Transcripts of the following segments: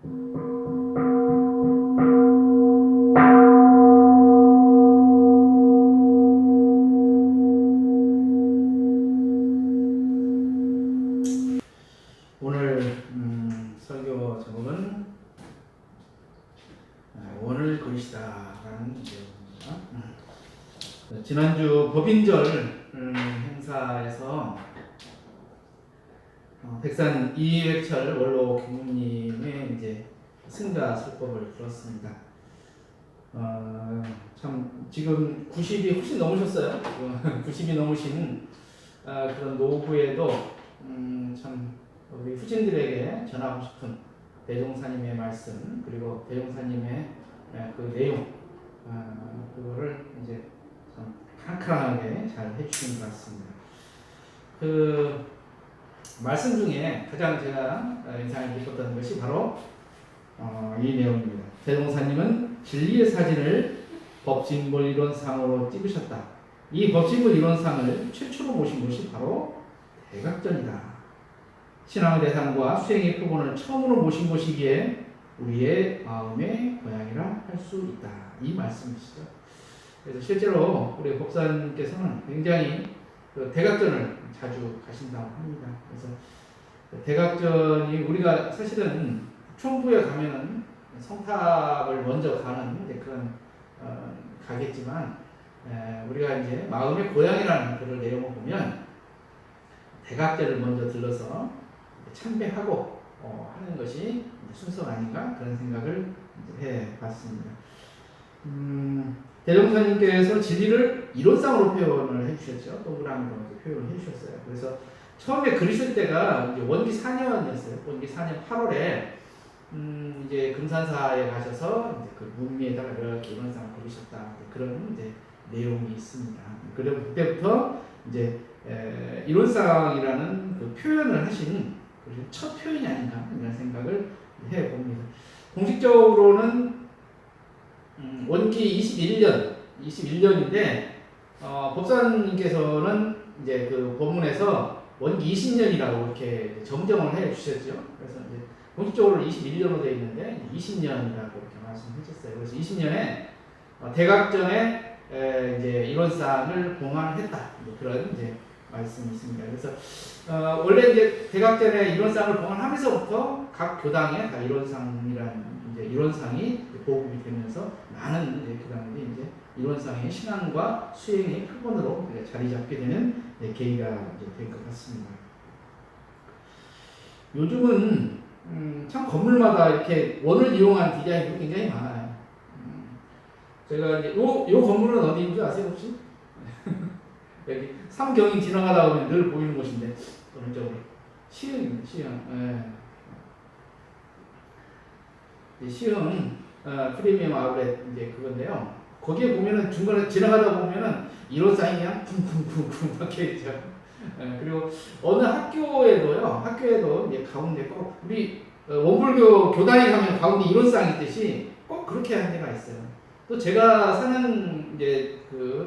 오늘 설교 제목은 원을 그리시다라는 내용입니다. 지난주 법인절 행사에서 백산 이회철 원로 교무님의 이제 승가 설법을 들었습니다. 참 지금 90이 훨씬 넘으셨어요. 90이 넘으신 그런 노후에도 참 우리 후진들에게 전하고 싶은 대종사님의 말씀, 그리고 대종사님의 그 내용, 그거를 이제 참 칸칸하게 잘 해주신 것 같습니다. 그 말씀 중에 가장 제가 인상이 깊었던 것이 바로 이 내용입니다. 대종사님은 진리의 사진을 법진물 이론상으로 찍으셨다. 이 법진물 이론상을 최초로 모신 것이 바로 대각전이다. 신앙의 대상과 수행의 표본을 처음으로 모신 것이기에 우리의 마음의 고향이라 할 수 있다. 이 말씀이시죠. 그래서 실제로 우리 법사님께서는 굉장히 그 대각전을 자주 가신다고 합니다. 그래서 대각전이 우리가 사실은 총부에 가면은 성탑을 먼저 가는 그런 가겠지만 우리가 이제 마음의 고향이라는 그런 내용을 보면 대각전을 먼저 들러서 참배하고 하는 것이 순서가 아닌가 그런 생각을 해봤습니다. 대종사님께서 진리를 이론상으로 표현을 해주셨죠. 동그라미로 표현을 해주셨어요. 그래서 처음에 그리실 때가 이제 원기 4년이었어요. 원기 4년 8월에 이제 금산사에 가셔서 이제 그 문미에다가 이렇게 이론상을 그리셨다. 그런 이제 내용이 있습니다. 그리고 그때부터 이제 이론상이라는 그 표현을 하신 첫 표현이 아닌가 이런 생각을 해봅니다. 공식적으로는 원기 21년인데 법사님께서는 이제 그 본문에서 원기 20년이라고 이렇게 정정을 해 주셨죠. 그래서 이제 공식적으로 21년으로 되어 있는데 20년이라고 이렇게 말씀해 주셨어요. 그래서 20년에 대각전에 이제 이론상을 봉헌했다. 그런 이제 말씀이 있습니다. 그래서 원래 이제 대각전에 이론상을 봉헌하면서부터 각 교당에 다 이론상이라는 이제 이론상이 보급이 되면서 많은 이제 교당들이 이제 이론상의 신앙과 수행의 표본으로 자리 잡게 되는 계기가 될 것 같습니다. 요즘은 참 건물마다 이렇게 원을 이용한 디자인도 굉장히 많아요. 제가 이제 요 건물은 어디인지 아세요 혹시? 여기 삼경이 지나가다 보면 늘 보이는 곳인데 오른쪽으로 시흥입니다. 시흥. 시흥 프리미엄 아울렛 이제 그건데요. 거기에 보면은 중간에 지나가다 보면은 이론상이 그냥 쿵쿵쿵쿵 박혀 있죠. 그리고 어느 학교에도 이제 가운데 꼭 우리 원불교 교단에 가면 가운데 이론상이 있듯이 꼭 그렇게 한 데가 있어요. 또 제가 사는 이제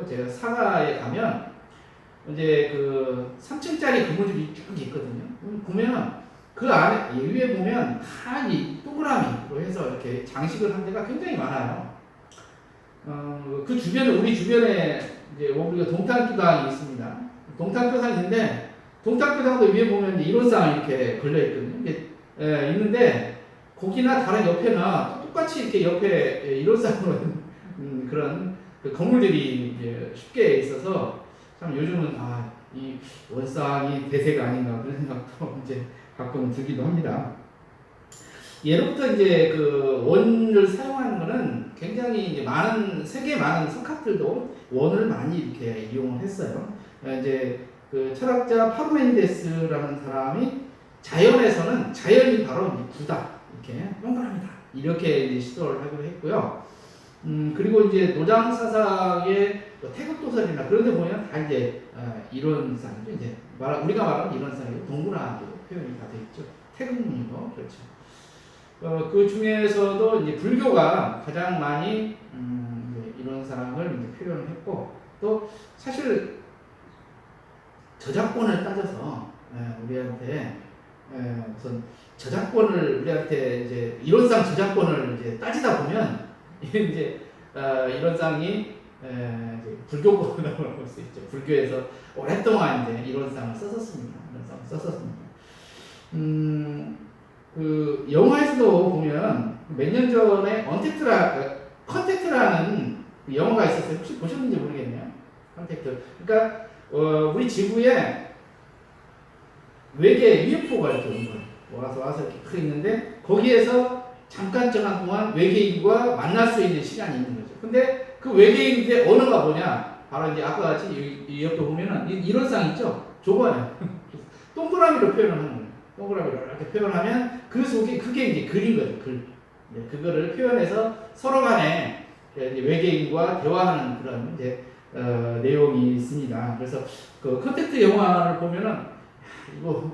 제가 사가에 가면 이제 그 3층짜리 건물들이 쭉 있거든요. 보면 그 안에 위에 보면 다 이 동그라미로 해서 이렇게 장식을 한 데가 굉장히 많아요. 그 주변에 우리 주변에 이제 우리가 동탄교당이 있습니다. 동탄교당이 있는데 동탄교당도 위에 보면 이론상 이렇게 걸려 있거든요. 이게 있는데 거기나 다른 옆에나 똑같이 이렇게 옆에 이론상으로 그런 그 건물들이 이제 쉽게 있어서 참 요즘은 이 원상이 대세가 아닌가 그런 생각도 이제 가끔 들기도 합니다. 예로부터 이제 그 원을 사용하는 것은 굉장히 이제 세계 많은 석학들도 원을 많이 이렇게 이용을 했어요. 이제 그 철학자 파르메니데스라는 사람이 자연에서는 자연이 바로 구다 이렇게 동그라미다 이렇게 이제 시도를 하기로 했고요. 그리고 이제 노장 사상의 태극도설이나 그런 데 보면 다 이제 이론상이죠. 이제 우리가 말하는 이론상이 동그라미로 표현이 다 되어 있죠. 태극문이고 그렇죠. 그 중에서도 이제 불교가 가장 많이 이론상을 이제 표현을 했고 또 사실 저작권을 따져서 우리한테 우선 저작권을 우리한테 이제 이론상 저작권을 이제 따지다 보면 이제 이론상이 이제 불교권이라고 볼 수 있죠. 불교에서 오랫동안 이제 이론상을 썼었습니다. 그 영화에서도 보면 몇 년 전에 컨택트라는 영화가 있었어요. 혹시 보셨는지 모르겠네요. 컨택트. 그러니까 우리 지구에 외계 UFO가 이렇게 온 거예요. 와서 이렇게 크 있는데 거기에서 잠깐 정한 동안 외계인과 만날 수 있는 시간이 있는 거죠. 근데 그 외계인인데 언어가 뭐냐? 바로 이제 아까 같이 이 옆에 보면은 이런 쌍 있죠? 저거예요. 동그라미로 표현을 하는 거예요. 동그라미로 이렇게 표현하면 그 속에 그게 이제 글인 거죠. 글. 그거를 표현해서 서로 간에 외계인과 대화하는 그런 이제 내용이 있습니다. 그래서 그 컨택트 영화를 보면은 이거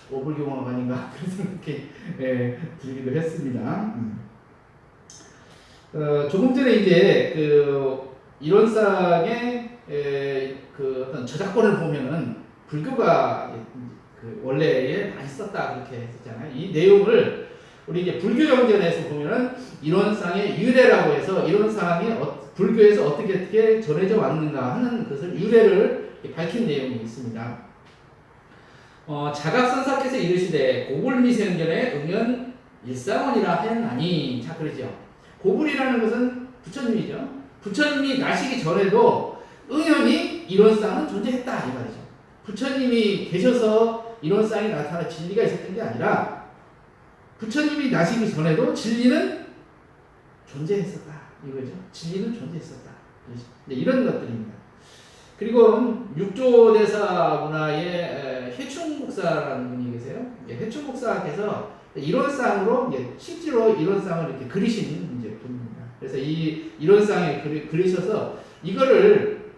오불경화가 아닌가 그런 생각이 들기도 했습니다. 조금 전에 이제 그 이론상의 그 어떤 저작권을 보면은 불교가 그 원래에 많이 썼다 그렇게 했었잖아요. 이 내용을 우리 이제 불교 영전에서 보면은 이론상의 유래라고 해서 이론상이 불교에서 어떻게 전해져 왔는가 하는 것을 유래를 밝힌 내용이 있습니다. 자각선사께서 이르시되 고불미생전에 응연 일사원이라 하였나니. 자, 그러죠. 고불이라는 것은 부처님이죠. 부처님이 나시기 전에도 응연이 이론상은 존재했다 이 말이죠. 부처님이 계셔서 이론상이 나타나 진리가 있었던 게 아니라 부처님이 나시기 전에도 진리는 존재했었다 이거죠. 진리는 존재했었다. 이런 것들입니다. 그리고 육조대사 문화의 해충 목사라는 분이 계세요. 해충 목사께서 이론상으로 실제로 이론상을 이렇게 그리신 이제 분입니다. 그래서 이 이론상에 그리셔서 이거를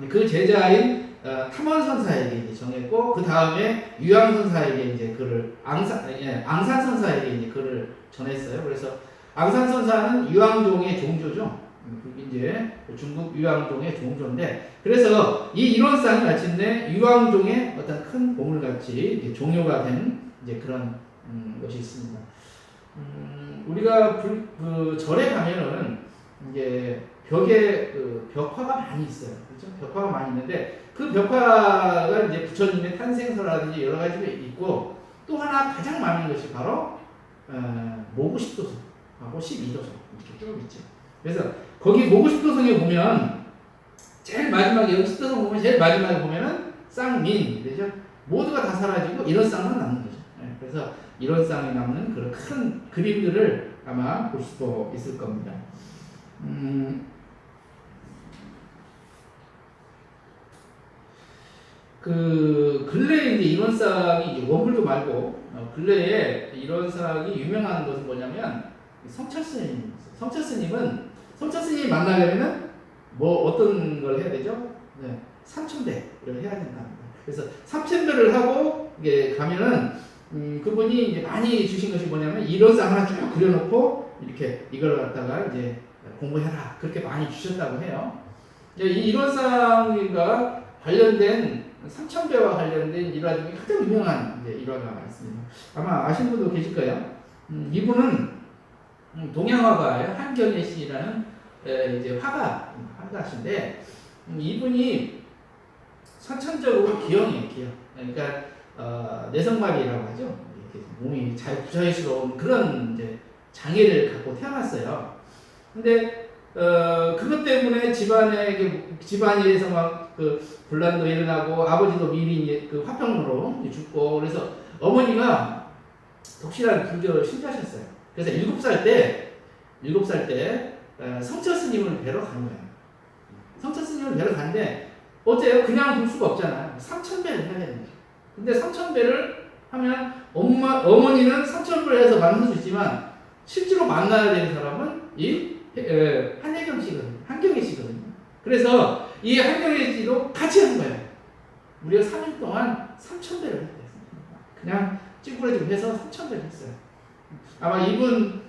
그 제자인 탐원선사에게 이제 정했고 그 다음에 유양선사에게 이제 글을 앙산선사에게 이제 글을 전했어요. 그래서 앙산선사는 유황종의 종조죠. 이제 중국 유황종의 종조인데 그래서 이 이론상이 마침내 유황종의 어떤 큰 보물같이 종요가 된 이제 그런 것이 있습니다. 우리가 그 절에 가면은 이제 벽에 그 벽화가 많이 있어요. 그렇죠? 벽화가 많이 있는데 그 벽화가 이제 부처님의 탄생서라든지 여러 가지가 있고 또 하나 가장 많은 것이 바로 모구십도성하고 12도성 이렇게 쭉 있죠. 그래서 거기 모구십도성에 보면 제일 마지막에 여기 십도성 보면 제일 마지막에 보면은 쌍민 그죠? 모두가 다 사라지고 이런 쌍만 남는 거죠. 그래서 이런 쌍이 남는 그런 큰 그림들을 아마 볼 수도 있을 겁니다. 그 근래에 이제 이런 쌍이 이제 원불교 말고 근래에 이런 쌍이 유명한 것은 뭐냐면 성철스님. 성철스님이 만나려면은 뭐 어떤 걸 해야 되죠? 네, 3,000배를 해야 된다. 그래서 3,000배를 하고 이게 가면은 그분이 이제 많이 주신 것이 뭐냐면 이런 쌍 하나 쭉 그려놓고 이렇게 이걸 갖다가 이제 공부해라 그렇게 많이 주셨다고 해요. 이 이런 쌍과 관련된 3,000배와 관련된 일화 중에 가장 유명한 이제 일화가 있습니다. 아마 아시는 분도 계실 거예요. 이분은 동양화가의 한경애 씨라는 이제 화가신데 이분이 선천적으로 기형이에요. 기형. 그러니까 내성마비라고 하죠. 이렇게 몸이 자유스러운 그런 이제 장애를 갖고 태어났어요. 근데 그것 때문에 집안에서 막 그 분란도 일어나고 아버지도 미리 그 화병으로 죽고 그래서 어머니가 독실한 불교를 신자셨어요. 그래서 7살 때 성철 스님을 뵈러 간 거예요. 성철 스님을 뵈러 갔는데 어때요? 그냥 볼 수가 없잖아요. 3,000배를 해야 되는 거죠. 근데 3,000배를 하면 어머니는 3,000배를 해서 만날 수 있지만 실제로 만나야 되는 사람은 이 한예경 씨거든요. 한경애 씨거든요. 그래서 이 한경애 씨도 같이 한 거예요. 무려 3일 동안 3,000배를 했어요. 그냥 찌푸려지고 해서 3,000배를 했어요. 아마 이분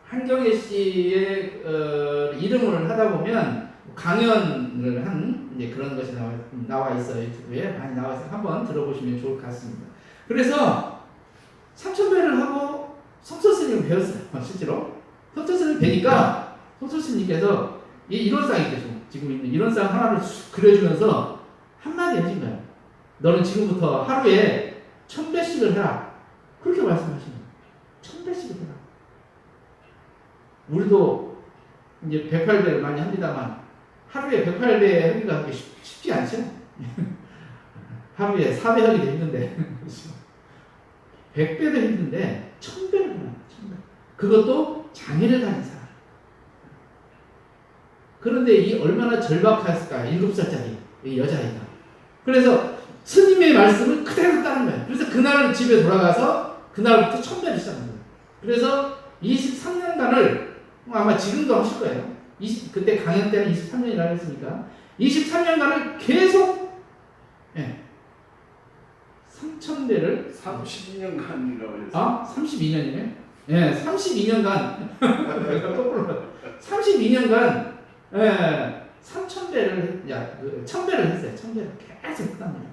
한경애 씨의 이름을 하다 보면 강연을 한 이제 그런 것이 나와 있어요. 유튜브에 많이 나와 있어요. 한번 들어보시면 좋을 것 같습니다. 그래서 삼천배를 하고 성철스님을 배웠어요. 실제로 성철스님 배니까 성철스님께서 이 이론상이 지금 있는 이론상 하나를 쑥 그려주면서 한마디 해준 거예요. 너는 지금부터 하루에 1000배씩을 해라. 그렇게 말씀하시는 거예요. 1000배씩을 해라. 우리도 이제 108배를 많이 합니다만 하루에 108배 하기가 그렇게 쉽지 않죠? 하루에 4배 하기도 힘든데 100배도 힘든데 1000배를 해라. 1000배. 그것도 장애를 가진 사람. 그런데 이 얼마나 절박했을까? 7살짜리 이 여자아이가. 그래서 스님의 말씀을 그대로 따른 거예요. 그래서 그날 집에 돌아가서 그날부터 1000배를 시작한 거예요. 그래서 23년간을 아마 지금도 하실 거예요. 그때 강연 때는 23년이라고 했으니까 23년간을 계속 3000배를 32년간이라고 했어요. 아? 32년이네? 예, 32년간 32년간 3000배를 1000배를 했어요. 1000배를 계속 했답니다.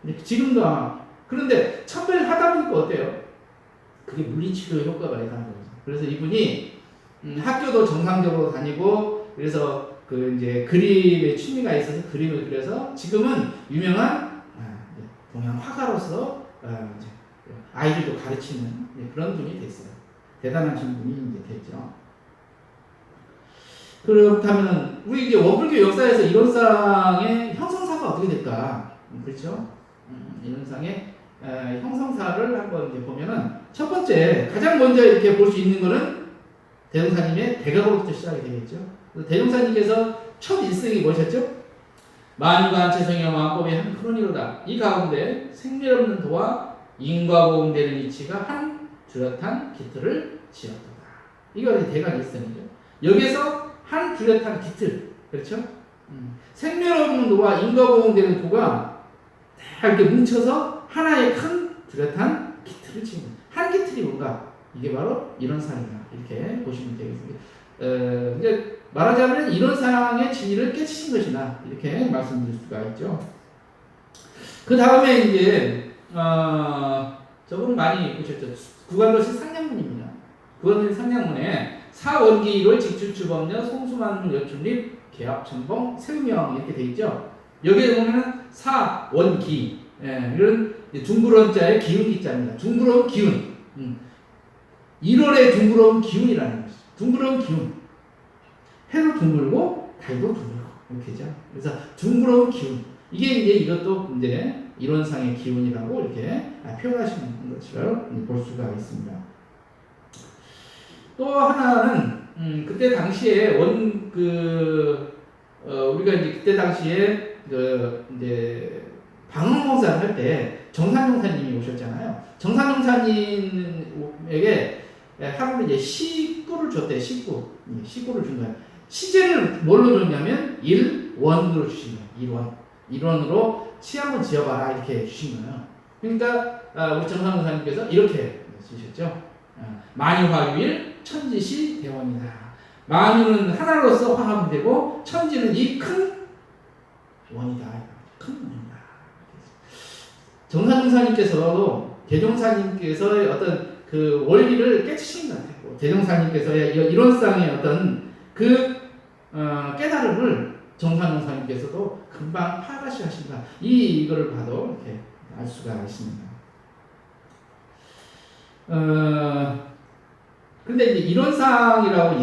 근데 지금도 아마 그런데 1000배를 하다 보니까 어때요? 그게 물리치료 효과가 있다는 거죠. 그래서 이분이 학교도 정상적으로 다니고 그래서 그 이제 그림에 취미가 있어서 그림을 그려서 지금은 유명한 동양 화가로서 이제 아이들도 가르치는 그런 분이 됐어요. 대단하신 분이 이제 됐죠. 그렇다면 우리 이제 원불교 역사에서 이론상의 형성사가 어떻게 될까? 그렇죠? 이론상의 형성사를 한번 이제 보면은 첫 번째 가장 먼저 이렇게 볼 수 있는 거는 대종사님의 대각으로부터 시작이 되겠죠. 대종사님께서 첫 일성이 뭐셨죠? 만유관 최성의 왕법의 한 크로니로다. 이 가운데 생멸 없는 도와 인과보응되는 이치가 한 뚜렷한 기틀을 지었다. 이거 대각 일성이죠. 여기서 한 뚜렷한 기틀, 그렇죠? 생멸 없는 도와 인과보응되는 도가 다 이렇게 뭉쳐서 하나의 큰 뚜렷한 기틀을 지은 한 기틀이 뭔가? 이게 바로 이론상이다. 이렇게 보시면 되겠습니다. 이제 말하자면 이론상의 진리를 깨치신 것이다. 이렇게 말씀드릴 수가 있죠. 그 다음에 이제 저분은 많이 보셨죠. 구간도시 상냥문입니다. 구간도시 상냥문에 사원기를 직출주범녀 송수만문 여춘립 개합천봉 세우명 이렇게 돼 있죠. 여기에 보면은 사원기 이런 둥그런자의 기운기자입니다. 둥그러운 기운. 1월의 둥그러운 기운이라는 것이죠. 둥그러운 기운. 해도 둥글고 달도 둥글고 이렇게죠. 그래서 둥그러운 기운. 이게 이제 이것도 이제 이론상의 기운이라고 이렇게 표현하시는 것을 볼 수가 있습니다. 또 하나는 그때 당시에 우리가 이제 그때 당시에 이제 방언공사를 할 때 정산용사님이 오셨잖아요. 정산용사님에게 하루는 이제 시구를 줬대요. 시구를 준 거예요. 시제를 뭘로 줬냐면 1원으로 주신 거예요. 1원으로 시 한번 지어봐라 이렇게 주신 거예요. 그러니까 우리 정산용사님께서 이렇게 주셨죠. 만유화유일 천지시 대원이다. 만유는 하나로서 화합이 되고 천지는 이 큰 원이다. 큰 원이다. 정산용사님께서도 대종사님께서의 어떤 그 원리를 깨치신 것 같아요. 대종사님께서의 이론상의 어떤 그 깨달음을 정산용사님께서도 금방 파악하신다. 이거를 봐도 이렇게 알 수가 있습니다. 근데 이제 이론상이라고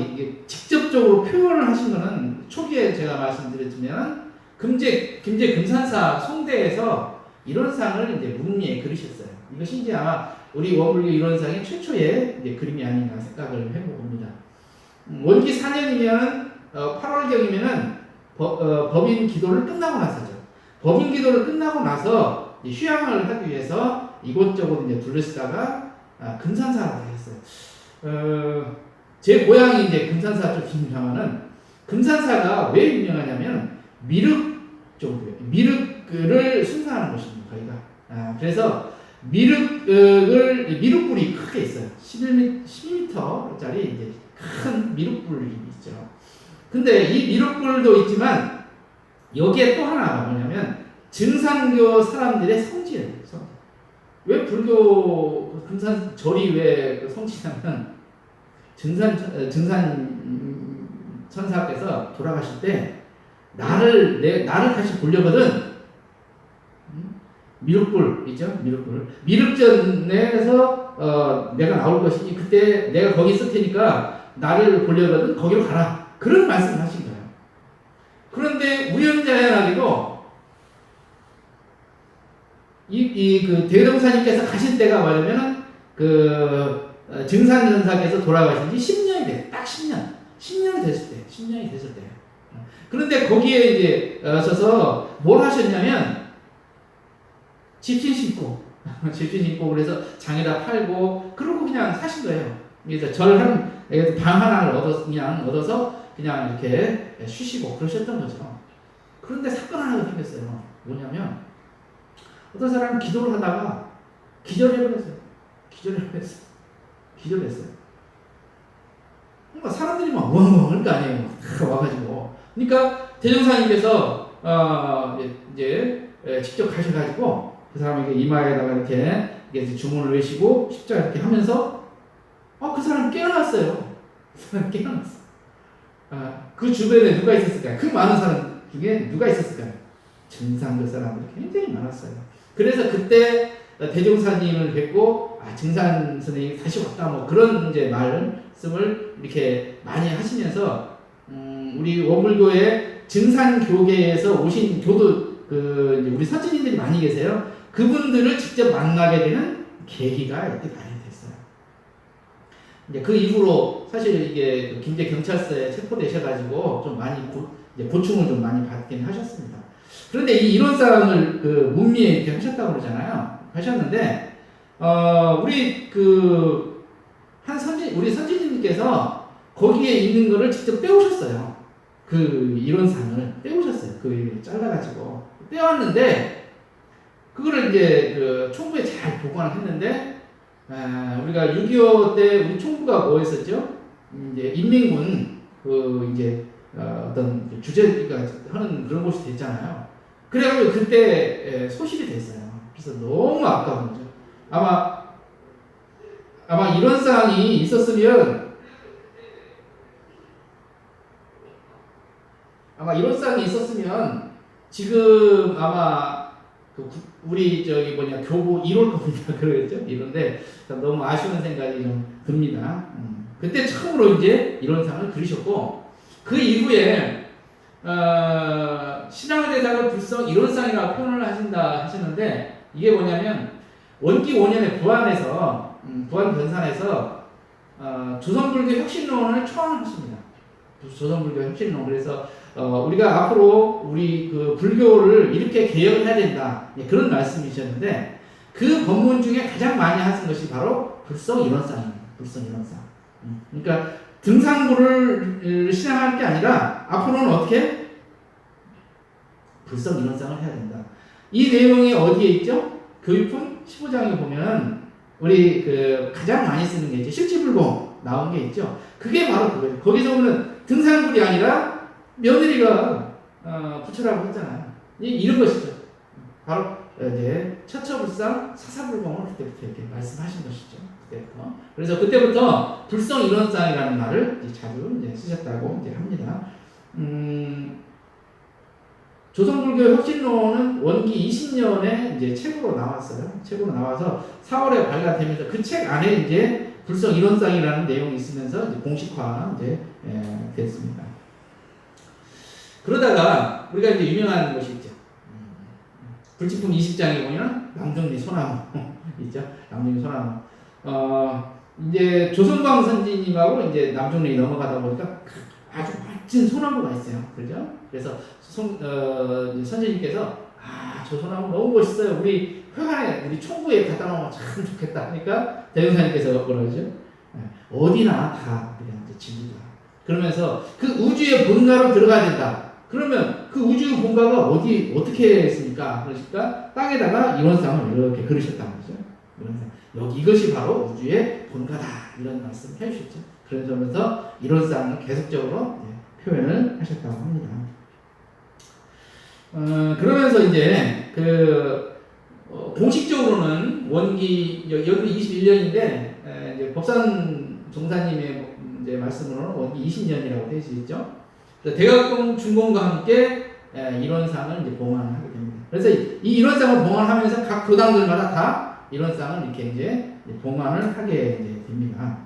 직접적으로 표현을 하신 거는 초기에 제가 말씀드렸지만 김제 금산사 송대에서 이론상을 이제 문미에 그리셨어요. 이것이 이제 아마 우리 원불교 이론상의 최초의 이제 그림이 아닌가 생각을 해봅니다. 원기 4년이면은 8월경이면은 법인 기도를 끝나고 나서죠. 법인 기도를 끝나고 나서 휴양을 하기 위해서 이곳저곳 이제 둘러시다가 금산사라고 했어요. 제 고향이 이제 금산사 쪽 유명하는 금산사가 왜 유명하냐면 미륵 쪽이에요. 미륵을 순사하는 곳입니다. 거기가. 그래서 미륵불이 크게 있어요. 12m짜리 이제 큰 미륵불이 있죠. 근데 이 미륵불도 있지만 여기에 또 하나 뭐냐면 증산교 사람들의 성지예요. 왜 불교 금산 절이 왜 성지냐면 증산 천사께서 돌아가실 때 나를 다시 보려거든. 미륵불 있죠? 미륵불. 미륵전에서 내가 나올 것이니 그때 내가 거기 있을 테니까 나를 보려거든 거기로 가라. 그런 말씀을 하신 거예요. 그런데 우연자연하게도 그 대동사님께서 가신 때가 뭐냐면은 증산전사께서 돌아가신 지 10년이 돼. 딱 10년. 10년이 됐을 때. 그런데 거기에 이제 서서 뭘 하셨냐면 집신 심고 그래서 장에다 팔고 그러고 그냥 사신 거예요. 그래서 방 하나를 얻어서 그냥 이렇게 쉬시고 그러셨던 거죠. 그런데 사건 하나가 생겼어요. 뭐냐면 어떤 사람은 기도를 하다가 기절했어요. 그러니까 사람들이 막 우왕우왕 할 거 아니에요. 다 와가지고. 그러니까 대종사님께서 이제 직접 가셔가지고 그 사람에게 이마에다가 이렇게 주문을 외시고 십자가 이렇게 하면서 그 사람 깨어났어요. 그 주변에 누가 있었을까요? 그 많은 사람 중에 누가 있었을까요? 증산그 사람들이 굉장히 많았어요. 그래서 그때 대종사님을 뵙고 증산 선생님이 다시 왔다 뭐 그런 이제 말씀을 이렇게 많이 하시면서 우리 원불교의 증산교계에서 오신 교도 우리 선진인들이 많이 계세요. 그분들을 직접 만나게 되는 계기가 이렇게 마련됐어요. 이제 그 이후로 사실 이게 김제 경찰서에 체포되셔가지고 좀 많이 고충을 좀 많이 받긴 하셨습니다. 그런데 이 이론상을 문미에 이렇게 하셨다고 그러잖아요. 하셨는데 우리 우리 선진님께서 거기에 있는 거를 직접 빼오셨어요. 그 이론상을 빼오셨어요. 잘라가지고 빼왔는데 그거를 이제 총부에 잘 보관을 했는데 우리가 6.25 때 우리 총부가 뭐 했었죠? 이제 인민군 어떤 주재가 하는 그런 곳이 됐잖아요. 그래가지고 그때 소실이 됐어요. 그래서 너무 아까운 거죠. 아마 이런 사항이 있었으면 지금 아마 우리 교부 1월 겁니다. 그러겠죠? 이런데 너무 아쉬운 생각이 좀 듭니다. 그때 처음으로 이제 이론상을 그리셨고 그 이후에 신앙의 대상을 불성 이론상이라고 표현을 하시는데 이게 뭐냐면 원기 5년에 부안 변산에서 조선불교 혁신론을 초안하십니다. 조선불교 혁신론. 그래서 우리가 앞으로 우리 불교를 이렇게 개혁을 해야 된다. 그런 말씀이셨는데 그 법문 중에 가장 많이 하신 것이 바로 불성 이론상입니다. 불성 이론상. 그러니까 등상부를 신앙할 게 아니라 앞으로는 어떻게 불성 이론상을 해야 된다. 이 내용이 어디에 있죠? 교육품 15장에 보면 우리 가장 많이 쓰는 게 있죠. 실지불공 나온 게 있죠. 그게 바로 그거예요. 거기서 보면 등산불이 아니라 며느리가 부처라고 했잖아요. 이런 것이죠. 바로 이제 처처불상 사사불공을 그때부터 이렇게 말씀하신 것이죠. 그때부터. 그래서 그때부터 불성 이론상이라는 말을 이제 자주 이제 쓰셨다고 이제 합니다. 조선불교 혁신론은 원기 20년에 이제 책으로 나왔어요. 책으로 나와서 4월에 발간되면서 그 책 안에 이제 불성 이론상이라는 내용이 있으면서 이제 공식화 이제 됐습니다. 그러다가 우리가 이제 유명한 것이 있죠. 불치품 20장에 보면 남정리 소나무 있죠. 남정리 소나무. 이제 조선광 선지님하고 이제 남정리 넘어가다 보니까 아주 멋진 소나무가 있어요. 그죠? 그래서 선지님께서 저 소나무 너무 멋있어요. 우리 회관에 우리 총부에 갖다 놓으면 참 좋겠다. 그러니까 대종사님께서 뭐라 그러죠? 어디나 다 그냥 이제 진리다. 그러면서 그 우주의 본가로 들어가야 된다. 그러면 그 우주 본가가 어떻게 했습니까? 그러니까 땅에다가 이론상을 이렇게 그리셨다는 거죠. 이것이 바로 우주의 본가다. 이런 말씀 해주셨죠. 그러면서 이론상을 계속적으로 표현을 하셨다고 합니다. 그러면서 이제 공식적으로는 원기 여기 21년인데 이제 법산 종사님의 이제 말씀으로는 원기 20년이라고 되어 있죠. 대학동 준공과 함께 이론상을 이제 봉헌하게 됩니다. 그래서 이 이론상을 봉헌하면서 각 교당들마다 다 이론상을 이렇게 이제 봉헌을 하게 이제 됩니다.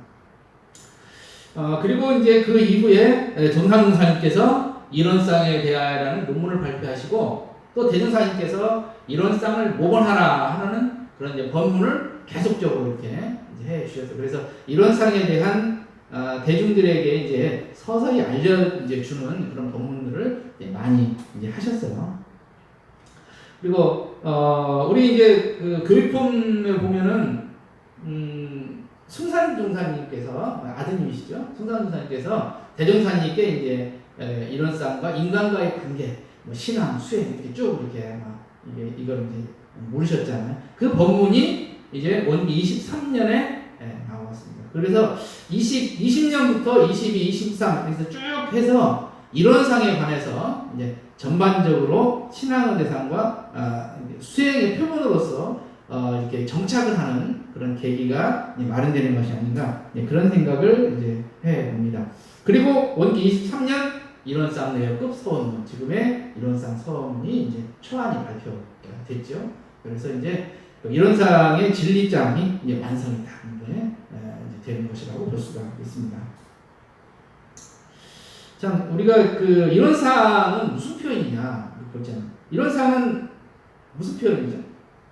그리고 이제 그 이후에 정상공사님께서 이론상에 대하여라는 논문을 발표하시고 또 대종사님께서 이론상을 모본하라 하는 그런 이제 법문을 계속적으로 이렇게 이제 해 주셔서 그래서 이론상에 대한 대중들에게 이제 서서히 알려주는 그런 법문들을 이제 많이 이제 하셨어요. 그리고 우리 이제 그 교육품에 보면은 숭산 종사님께서 아드님이시죠. 숭산 종사님께서 대종사님께 이제 이론상과 인간과의 관계, 뭐 신앙, 수행 이렇게 쭉 이렇게 막 이걸 이제 모르셨잖아요. 그 법문이 이제 원기 23년에 나왔습니다. 그래서 20년부터 22, 23 그래서 쭉 해서 이론상에 관해서 이제 전반적으로 신앙의 대상과 수행의 표본으로서 이렇게 정착을 하는 그런 계기가 마련되는 것이 아닌가 그런 생각을 이제 해 봅니다. 그리고 원기 23년 이론상 내역급 서원 지금의 이론상 서원이 이제 초안이 발표됐죠. 그래서 이제 이론상의 진리장이 이제 완성이 다 이제 되는 것이라고 볼 수가 있습니다. 참 우리가 그 이론상은 무슨 표현이냐 보잖아요. 이론상은 무슨 표현이죠?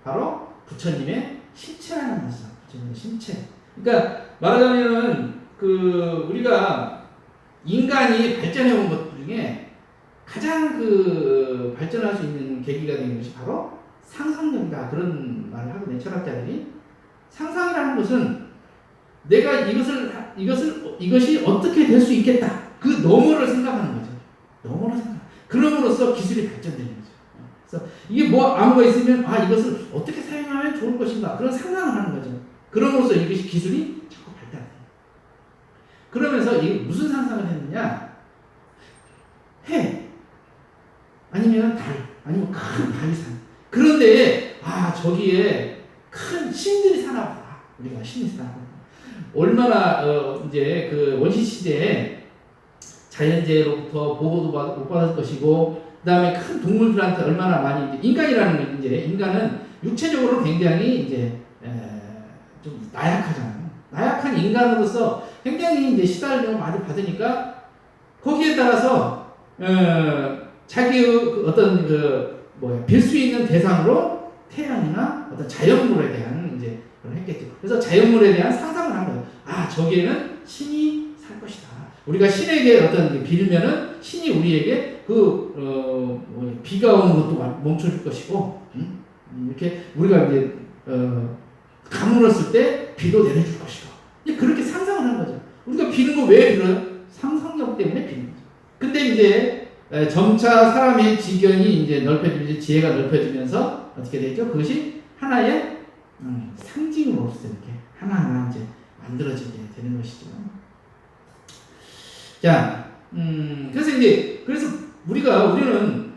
바로 부처님의 실체라는 것이죠. 부처님의 실체. 그러니까 말하자면은 그 우리가 인간이 발전해온 것 중에 가장 그 발전할 수 있는 계기가 되는 것이 바로 상상력이다. 그런 말을 하거든요. 철학자들이. 상상이라는 것은 내가 이것이 어떻게 될 수 있겠다. 그 너머를 생각하는 거죠. 너머를 생각. 그럼으로써 기술이 발전되는 거죠. 그래서 이게 뭐 아무가 있으면 이것을 어떻게 사용하면 좋을 것인가. 그런 상상을 하는 거죠. 그럼으로써 이것이 기술이 자꾸 발달해요. 그러면서 이게 무슨 상상을 했느냐? 해. 아니면 달. 아니면 큰 바위산. 그런데 저기에 큰 신들이 사나 보다. 우리가 신이 사나 보다. 얼마나 이제 그 원시 시대에 자연재해로부터 보호도 못 받을 것이고 그다음에 큰 동물들한테 얼마나 많이 인간이라는 게 이제 인간은 육체적으로 굉장히 이제 좀 나약하잖아요. 나약한 인간으로서 굉장히 이제 시달림을 많이 받으니까 거기에 따라서 자기의 어떤 빌 수 있는 대상으로 태양이나 어떤 자연물에 대한 이제 그걸 했겠죠. 그래서 자연물에 대한 상상을 한 거예요. 저기에는 신이 살 것이다. 우리가 신에게 어떤 빌면은 신이 우리에게 비가 오는 것도 멈춰줄 것이고, 이렇게 우리가 이제 가물었을 때 비도 내려줄 것이고, 그렇게 상상을 한 거죠. 우리가 비는 거 왜 빌어요? 상상력 때문에 비는 거죠. 근데 이제 점차 사람의 지견이 이제 넓혀지면서 지혜가 넓혀지면서 어떻게 되죠? 그것이 하나의 상징으로서 이렇게 하나하나 이제 만들어지게 되는 것이죠. 자, 그래서 우리는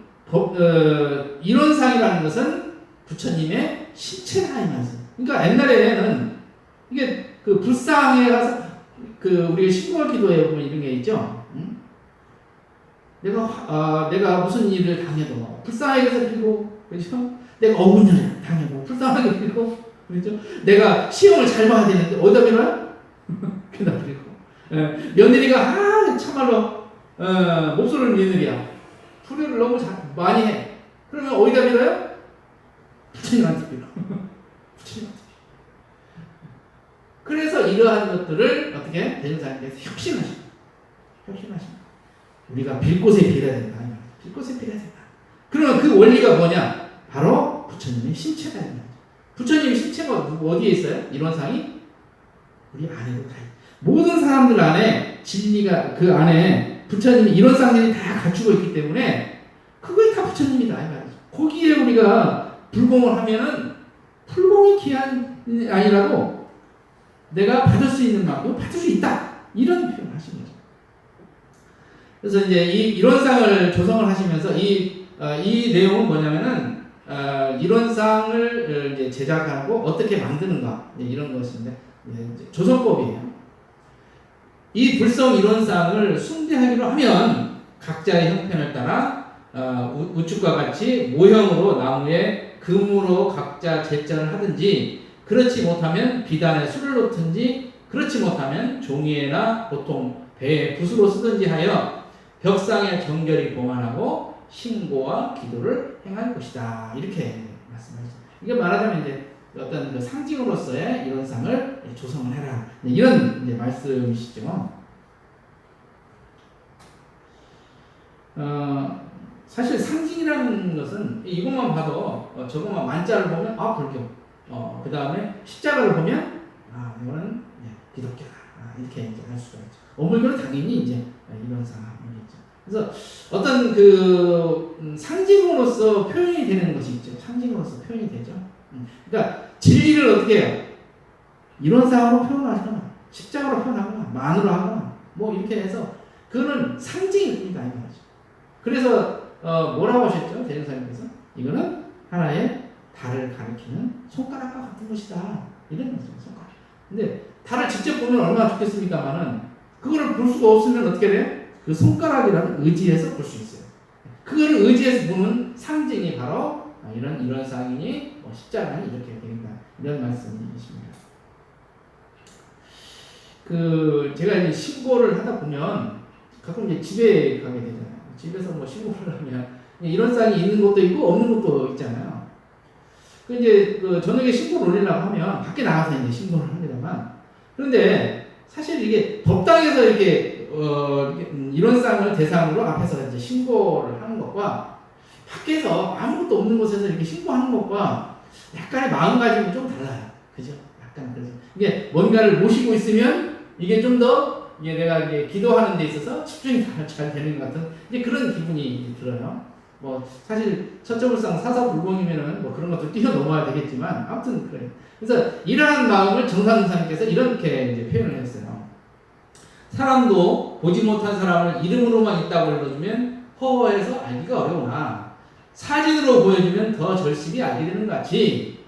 이론상이라는 것은 부처님의 실체다 이 말씀. 그러니까 옛날에는 이게 그 불상에 가서 우리가 신고할 기도에 보면 이런 게 있죠. 내가 무슨 일을 당해도 불쌍하게 해서 빌고, 그렇죠? 내가 어문을 당해도 불쌍하게 빌고, 그렇죠? 내가 시험을 잘 봐야 되는데 어디다 빌어요? 그다 빌고. 며느리가 참말로 목소리를 며느리야. 풀이를 너무 많이 해. 그러면 어디다 빌어요? 부처님한테 빌어. 부처님한테 빌어. 그래서 이러한 것들을 어떻게 대종사님께서 혁신하십니다. 우리가 빌 곳에 빌어야 된다. 빌 곳에 빌어야 된다. 그러면 그 원리가 뭐냐? 바로 부처님의 신체다. 부처님의 신체가 어디에 있어요? 이론상이 우리 안에도 다 있어요. 모든 사람들 안에 진리가 그 안에 부처님이 이론상들이 다 갖추고 있기 때문에 그게 다 부처님이다. 이 말이죠. 거기에 우리가 불공을 하면은 불공이 기한이 아니라도 내가 받을 수 있는 만큼 받을 수 있다. 이런 표현을 하시는 거죠. 그래서 이제 이 이론상을 조성을 하시면서 이 내용은 뭐냐면은 이론상을 이제 제작하고 어떻게 만드는가 이런 것인데 이제 조선법이에요. 이 불성 이론상을 숭배하기로 하면 각자의 형편을 따라 우측과 같이 모형으로 나무에 금으로 각자 제전을 하든지 그렇지 못하면 비단에 술을 놓든지 그렇지 못하면 종이에나 보통 배에 붓으로 쓰든지 하여 벽상에 정결히 보관하고 신고와 기도를 행할 것이다. 이렇게 말씀하셨습니다. 이게 말하자면 이제 어떤 그 상징으로서의 이론상을 조성을 해라. 이런 이제 말씀이시죠. 사실 상징이라는 것은 이것만 봐도 저것만 만자를 보면 불교. 그 다음에 십자가를 보면 이거는 기독교다. 이렇게 이제 할 수가 있죠. 어물교는 당연히 이제 이론상이겠죠. 그래서 어떤 그 상징으로서 표현이 되는 것이 있죠. 상징으로서 표현이 되죠. 그러니까 진리를 어떻게 해요? 이론상으로 표현하거나 십자가로 표현하거나 만으로 하거나 뭐 이렇게 해서 그거는 상징입니다. 이거죠. 그래서 뭐라고 하셨죠? 대종사님께서 이거는 하나의 달을 가리키는 손가락과 같은 것이다. 이런 거죠. 손가락. 근데 달을 직접 보면 얼마나 좋겠습니까만은 그거를 볼 수가 없으면 어떻게 돼요? 그 손가락이라는 의지에서 볼 수 있어요. 그거를 의지해서 보는 상징이 바로 이런 상이니 십자가니 이렇게 됩니다. 이런 말씀이십니다. 제가 이제 신고를 하다 보면 가끔 이제 집에 가게 되잖아요. 집에서 뭐 신고를 하면 이런 쌍이 있는 것도 있고 없는 것도 있잖아요. 이제 저녁에 신고를 올리려고 하면 밖에 나가서 이제 신고를 합니다만 그런데 사실 이게 법당에서 이렇게 이런 쌍을 대상으로 앞에서 이제 신고를 하는 것과 밖에서 아무것도 없는 곳에서 이렇게 신고하는 것과 약간의 마음가짐이 좀 달라요. 그죠? 약간 그래서 이게 뭔가를 모시고 있으면 이게 좀 더 내가 이게 기도하는 데 있어서 집중이 잘 되는 것 같은 이제 그런 기분이 들어요. 뭐 사실 천처불상 사사불공이면은 뭐 그런 것도 뛰어넘어야 되겠지만 아무튼 그래요. 그래서 이러한 마음을 정상사님께서 이렇게 이제 표현을 했어요. 사람도 보지 못한 사람을 이름으로만 있다고 읽어주면 허허해서 알기가 어려우나 사진으로 보여주면 더 절실히 알게 되는 것 같이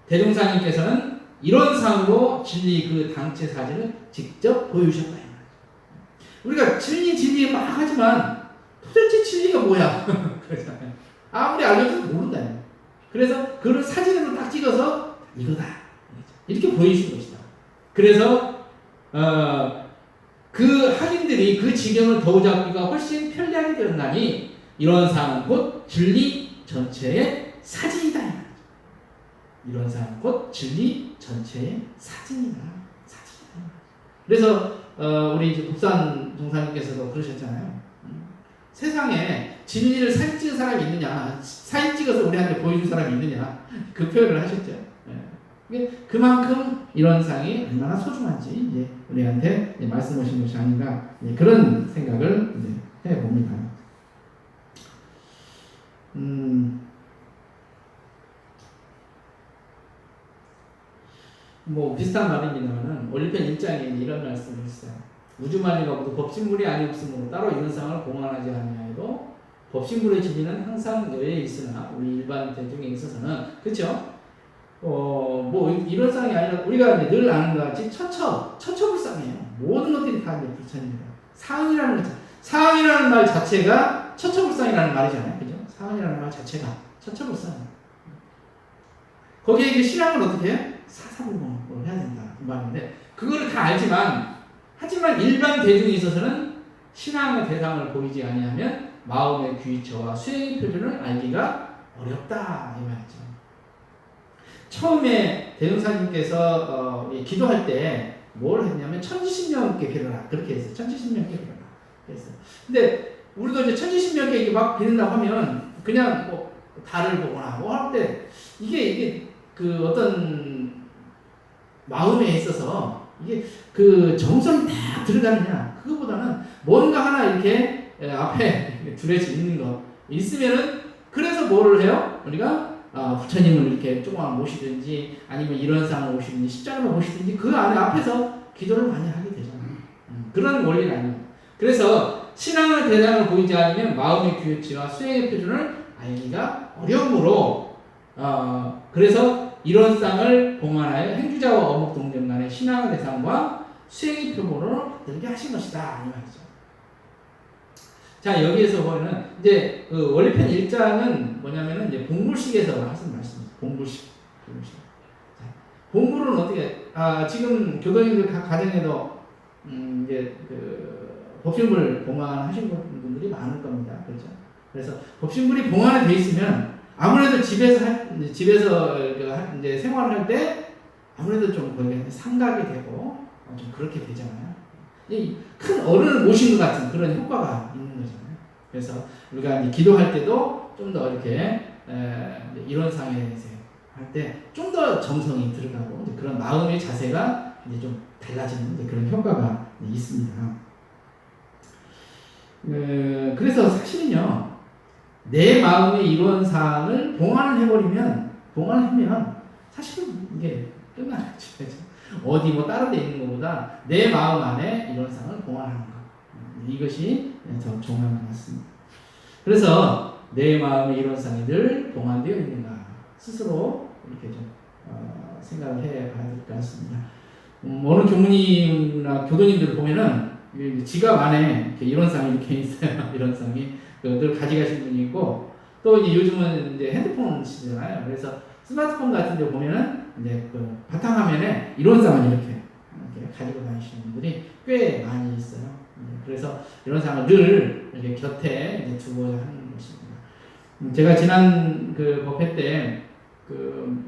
대종사님께서는 이런 상으로 진리 그 당체 사진을 직접 보여주셨다. 우리가 진리 막 하지만 도대체 진리가 뭐야? 그러잖아요. 아무리 알려도 모른다. 그래서 그걸 사진으로 딱 찍어서 이거다. 이렇게 보여주는 것이다. 그래서 그 학인들이 그 지경을 더우잡기가 훨씬 편리하게 되었나니 이런 상은 곧 진리 전체의 사진이다. 이런 상은 곧 진리 전체의 사진이다. 그래서 우리 이제 국산 종사님께서도 그러셨잖아요. 세상에 진리를 사진 찍은 사람이 있느냐, 사진 찍어서 우리한테 보여준 사람이 있느냐, 그 표현을 하셨죠. 그만큼 이런 상이 얼마나 소중한지 이제 우리한테 이제 말씀하신 것이 아닌가 그런 생각을 이제 해봅니다. 뭐 비슷한 말입니다만은 올리편 1장에 이런 말씀을 했어요. 우주만이가 모두 법신물이 아니없으므로 따로 이런 상을 공헌하지 아니하여도 법신물의 진리는 항상 여에 있으나 우리 일반 대중에 있어서는 그렇죠. 뭐 이런 상이 아니라 우리가 이제 늘 아는 것 같이 처처불상이에요. 모든 것들이 다 이제 불천입니다. 상이라는 말 자체가 처처불상이라는 말이잖아요. 그죠? 상이라는 말 자체가 처처불상. 거기에 이제 신앙을 어떻게 해요? 사사불공을 해야 된다. 그 말인데, 그거를 다 알지만, 하지만 일반 대중에 있어서는 신앙의 대상을 보이지 아니하면 마음의 귀처와 수행의 표준을 알기가 어렵다. 이 말이죠. 처음에 대종사님께서 기도할 때 뭘 했냐면 천지신명께 빌어라. 그렇게 했어요. 천지신명께 빌어라. 그랬어요. 근데 우리도 이제 천지신명께 막 빌는다고 하면 그냥 뭐 달을 보거나 뭐 할 때 이게 그 어떤 마음에 있어서 이게 그 정성이 다 들어가느냐 그거보다는 뭔가 하나 이렇게 앞에 두려져 있는 거 있으면은 그래서 뭐를 해요? 우리가 부처님을 이렇게 조금만 모시든지 아니면 이런 상을 모시든지 십자가를 모시든지 그 안에 앞에서 기도를 많이 하게 되잖아요. 그런 원리는 아니에요. 그래서 신앙의 대상을 보이지 않으면 마음의 규칙과 수행의 표준을 알기가 어려우므로 그래서 이론상을 봉안하여 행주자와 어묵 동정 간의 신앙의 대상과 수행의 표본으로 만들게 하신 것이다 이 말이죠. 자 여기에서 보면은 이제 그 원리편 1장은 뭐냐면은 이제 본물식에서 하신 말씀입니다. 본물식. 자, 본물은 어떻게? 지금 교도님들 각 가정에도 이제 그 법신물 봉안하신 분들이 많을 겁니다. 그렇죠? 그래서 법신물이 봉안이 돼 있으면 아무래도 집에서 이제 생활을 할 때 아무래도 좀 거기에 상각이 되고 좀 그렇게 되잖아요. 이 큰 어른을 모신 것 같은 그런 효과가 있는 거잖아요. 그래서 우리가 이제 기도할 때도 좀 더 이렇게 이론상에 할 때 좀 더 정성이 들어가고 이제 그런 마음의 자세가 이제 좀 달라지는 이제 그런 효과가 있습니다. 그래서 사실은요, 내 마음의 이론상을 봉안하면 사실은 이게 끝나죠. 어디 뭐 다른 데 있는 것보다 내 마음 안에 이론상을 봉안하는 것. 이것이 더 중요한 것 같습니다. 그래서 내 마음의 이론상이 늘 봉안되어 있는가 스스로 이렇게 좀 생각을 해 봐야 될 것 같습니다. 어느 교무님이나 교도님들 보면은 지갑 안에 이렇게 이론상이 이렇게 있어요. 이론상이 늘 가져가신 분이 있고 또 이제 요즘은 이제 핸드폰 시대잖아요. 그래서 스마트폰 같은 데 보면은 이제 그 바탕화면에 이론상을 이렇게 가지고 다니시는 분들이 꽤 많이 있어요. 그래서 이론상을 늘 이렇게 곁에 이제 두고자 하는 것입니다. 제가 지난 그 법회 때 그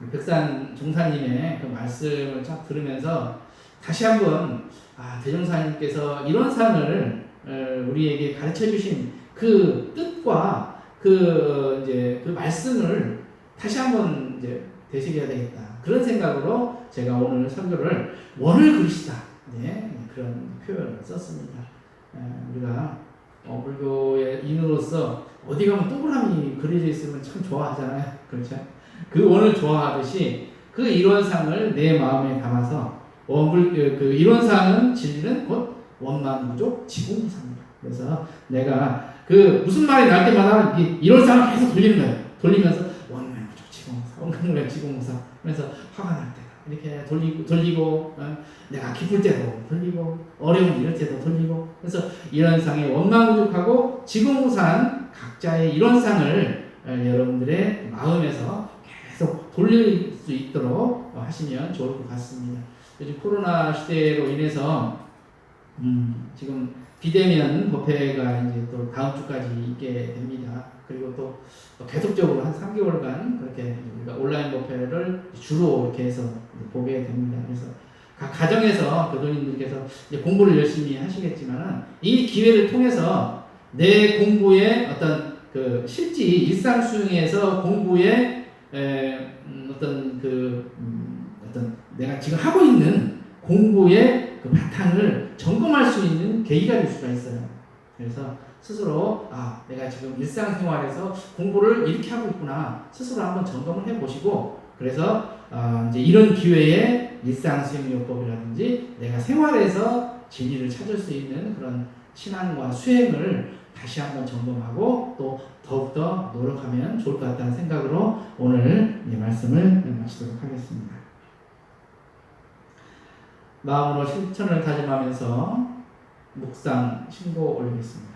백산 종사님의 그 말씀을 쫙 들으면서 다시 한번 대종사님께서 이론상을 우리에게 가르쳐 주신 그 뜻과 그 말씀을 다시 한번 이제 되새겨야 되겠다. 그런 생각으로 제가 오늘 설교를 원을 그리시다. 그런 표현을 썼습니다. 우리가 불교의 인으로서 어디 가면 동그라미 그려져 있으면 참 좋아하잖아요. 그렇죠? 그 원을 좋아하듯이 그 이론상을 내 마음에 담아서 그 이론상은 진리는 곧 원만무족 지공무상입니다. 그래서 내가 그 무슨 말이 날 때마다 이론상을 계속 돌리는 거예요. 돌리면서 원만무족 지공무상, 원만무족 지공무상. 그래서 화가 날 때다 이렇게 돌리고 내가 기쁠 때도 돌리고 어려운 이럴 때도 돌리고 그래서 이론상의 원만무족하고 지공무상 각자의 이론상을 여러분들의 마음에서 계속 돌릴 수 있도록 하시면 좋을 것 같습니다. 요즘 코로나 시대로 인해서 지금 비대면 법회가 이제 또 다음 주까지 있게 됩니다. 그리고 또 계속적으로 한 3개월간 그렇게 우리가 온라인 법회를 주로 이렇게 해서 보게 됩니다. 그래서 각 가정에서 교도님들께서 이제 공부를 열심히 하시겠지만은 이 기회를 통해서 내 공부의 어떤 그 실지 일상 수행에서 공부의 어떤 내가 지금 하고 있는 공부의 그 바탕을 점검할 수 있는 계기가 될 수가 있어요. 그래서 스스로 내가 지금 일상생활에서 공부를 이렇게 하고 있구나 스스로 한번 점검을 해보시고 그래서 이제 이런 기회에 일상수행요법이라든지 내가 생활에서 진리를 찾을 수 있는 그런 신앙과 수행을 다시 한번 점검하고 또 더욱더 노력하면 좋을 것 같다는 생각으로 오늘 말씀을 마치도록 하겠습니다. 마음으로 실천을 다짐하면서 묵상 신고 올리겠습니다.